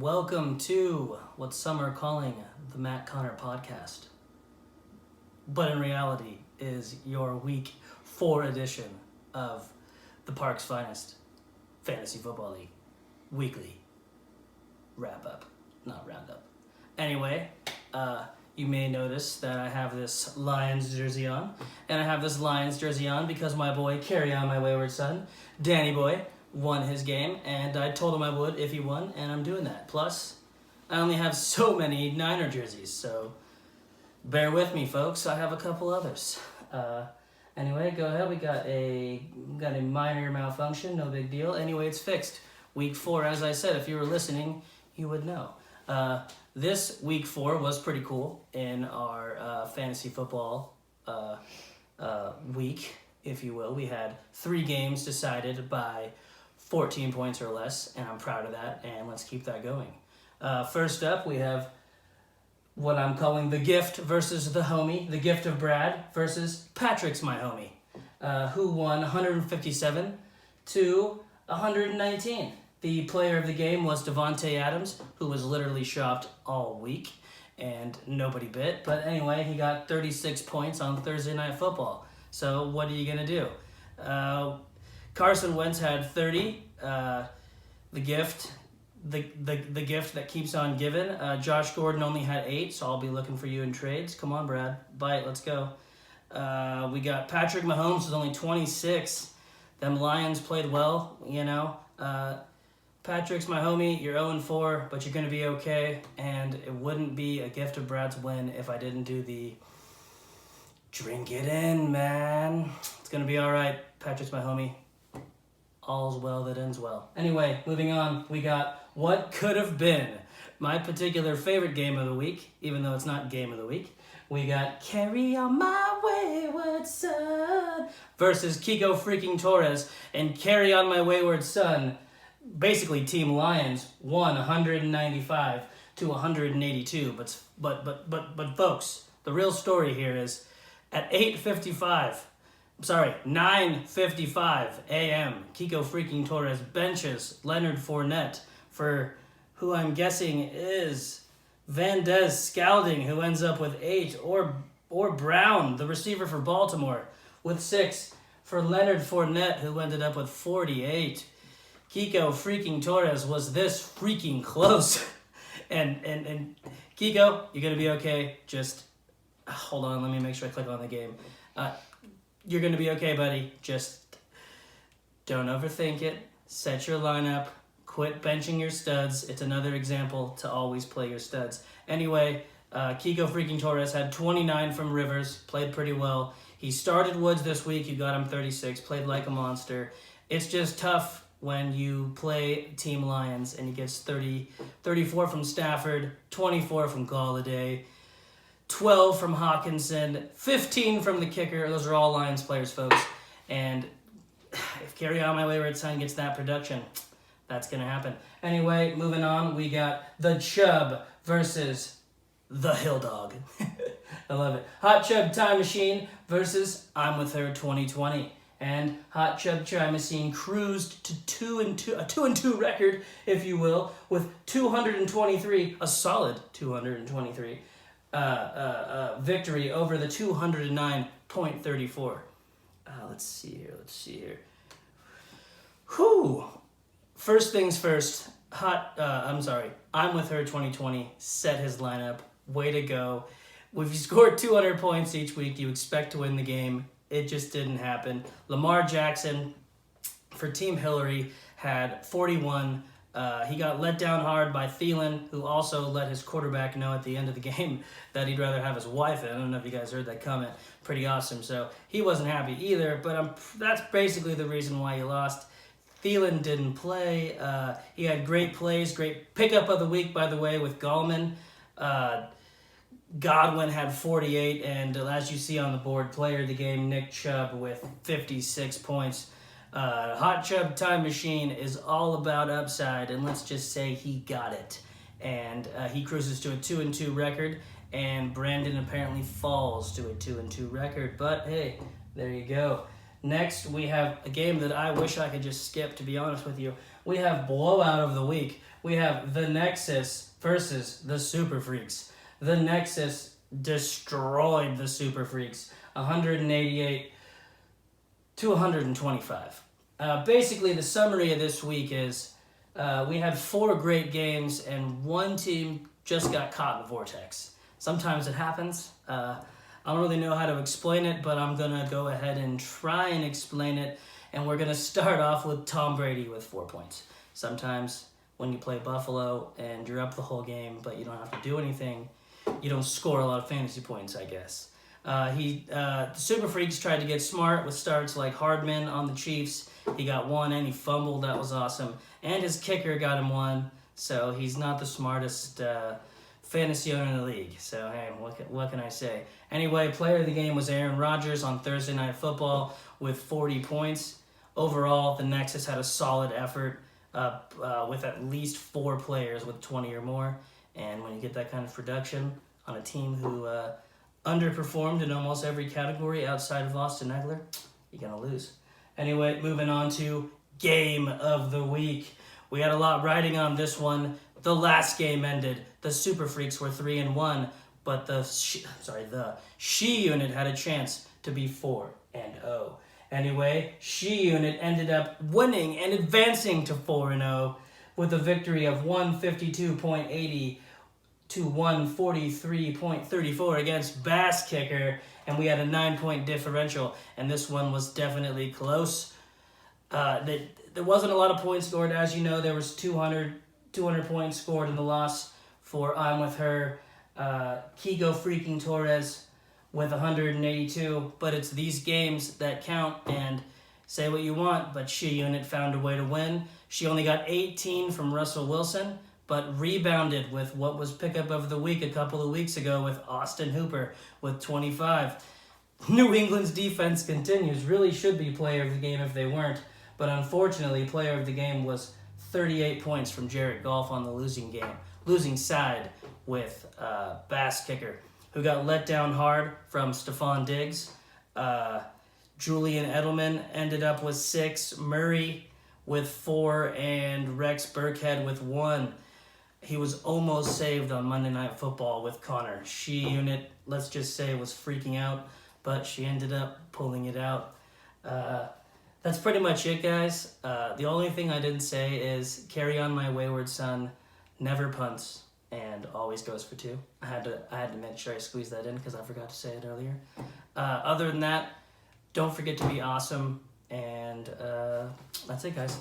Welcome to what some are calling the Matt Connor podcast, but in reality is your week 4 edition of the Park's Finest Fantasy Football League weekly wrap-up, not roundup. Anyway, you may notice that I have this Lions jersey on, and I have this Lions jersey on because my boy, Carry On My Wayward Son, Danny Boy, won his game, and I told him I would if he won, and I'm doing that. Plus, I only have so many Niner jerseys, so bear with me, folks. I have a couple others. Anyway, go ahead. We got a minor malfunction, no big deal. Anyway, it's fixed. Week 4, as I said, if you were listening, you would know. This week 4 was pretty cool in our fantasy football week, if you will. We had 3 games decided by 14 points or less, and I'm proud of that, and let's keep that going. First up, we have what I'm calling the gift versus the homie, the gift of Brad versus Patrick's my homie, who won 157 to 119. The player of the game was Devontae Adams, who was literally shopped all week, and nobody bit. But anyway, he got 36 points on Thursday Night Football. So what are you going to do? Carson Wentz had 30. The gift that keeps on giving. Josh Gordon only had 8, so I'll be looking for you in trades. Come on, Brad. Bite. Let's go. We got Patrick Mahomes who's only 26. Them Lions played well, you know. Patrick's my homie. You're 0-4, but you're going to be okay. And it wouldn't be a gift of Brad's win if I didn't do the drink it in, man. It's going to be all right. Patrick's my homie. All's well that ends well. Anyway, moving on, we got what could have been my particular favorite game of the week, even though it's not game of the week. We got Carry On My Wayward Son versus Kiko freaking Torres, and Carry On My Wayward Son, basically Team Lions, won 195 to 182. But folks, the real story here is at 9:55 a.m., Kiko freaking Torres benches Leonard Fournette for who I'm guessing is Vandez Scalding, who ends up with 8, or Brown, the receiver for Baltimore, with 6 for Leonard Fournette, who ended up with 48. Kiko freaking Torres was this freaking close. and Kiko, you're going to be okay. Just hold on, let me make sure I click on the game. You're going to be okay, buddy. Just don't overthink it. Set your lineup. Quit benching your studs. It's another example to always play your studs. Anyway, Kiko freaking Torres had 29 from Rivers. Played pretty well. He started Woods this week. You got him 36. Played like a monster. It's just tough when you play Team Lions and he gets 34 from Stafford, 24 from Galladay, 12 from Hawkinson, 15 from the kicker. Those are all Lions players, folks. And if Carry On My Wayward Son gets that production, that's going to happen. Anyway, moving on, we got the Chubb versus the Hill Dog. I love it. Hot Chubb Time Machine versus I'm With Her 2020. And Hot Chubb Time Machine cruised to 2-2, a 2-2 record, if you will, with 223, a solid 223. Victory over the 209.34. Let's see here. Whew. First things first. I'm With Her 2020 set his lineup. Way to go. If you scored 200 points each week, you expect to win the game. It just didn't happen. Lamar Jackson for Team Hillary had 41. He got let down hard by Thielen, who also let his quarterback know at the end of the game that he'd rather have his wife in. I don't know if you guys heard that comment. Pretty awesome. So he wasn't happy either, but that's basically the reason why he lost. Thielen didn't play. He had great plays, great pickup of the week, by the way, with Gallman. Godwin had 48, and as you see on the board, player of the game, Nick Chubb with 56 points. Hot Chubb Time Machine is all about upside, and let's just say he got it. And he cruises to a 2-2 record, and Brandon apparently falls to a 2-2 record. But hey, there you go. Next, we have a game that I wish I could just skip, to be honest with you. We have blowout of the week we have the Nexus versus the Super Freaks. The Nexus destroyed the Super Freaks, 188 to 125. Basically, the summary of this week is we had 4 great games and one team just got caught in the vortex. Sometimes it happens. I don't really know how to explain it, but I'm going to go ahead and try and explain it. And we're going to start off with Tom Brady with 4 points. Sometimes when you play Buffalo and you're up the whole game, but you don't have to do anything, you don't score a lot of fantasy points, I guess. The Super Freaks tried to get smart with starts like Hardman on the Chiefs. He got 1 and he fumbled. That was awesome. And his kicker got him 1. So he's not the smartest fantasy owner in the league. So, hey, what can I say? Anyway, player of the game was Aaron Rodgers on Thursday Night Football with 40 points. Overall, the Nexus had a solid effort with at least 4 players with 20 or more. And when you get that kind of production on a team who underperformed in almost every category outside of Austin Eckler, you're going to lose. Anyway, moving on to Game of the Week. We had a lot riding on this one. The last game ended. The Super Freaks were 3-1, but the She Unit had a chance to be 4-0. Anyway, She Unit ended up winning and advancing to 4-0 with a victory of 152.80 to 143.34 against Bass Kicker, and we had a 9-point differential, and this one was definitely close. There wasn't a lot of points scored. As you know, there was 200 points scored in the loss for I'm With Her. Kiko freaking Torres with 182, but it's these games that count, and say what you want, but She Unit found a way to win. She only got 18 from Russell Wilson, but rebounded with what was pickup of the week a couple of weeks ago with Austin Hooper with 25. New England's defense continues. Really should be player of the game if they weren't, but unfortunately, player of the game was 38 points from Jared Goff on the losing side with Bass Kicker, who got let down hard from Stephon Diggs. Julian Edelman ended up with 6, Murray with 4, and Rex Burkhead with 1. He was almost saved on Monday Night Football with Connor. She Unit, let's just say, was freaking out, but she ended up pulling it out. That's pretty much it, guys. The only thing I didn't say is Carry On My Wayward Son never punts and always goes for 2. I had to make sure I squeezed that in because I forgot to say it earlier. Other than that, don't forget to be awesome, and that's it, guys.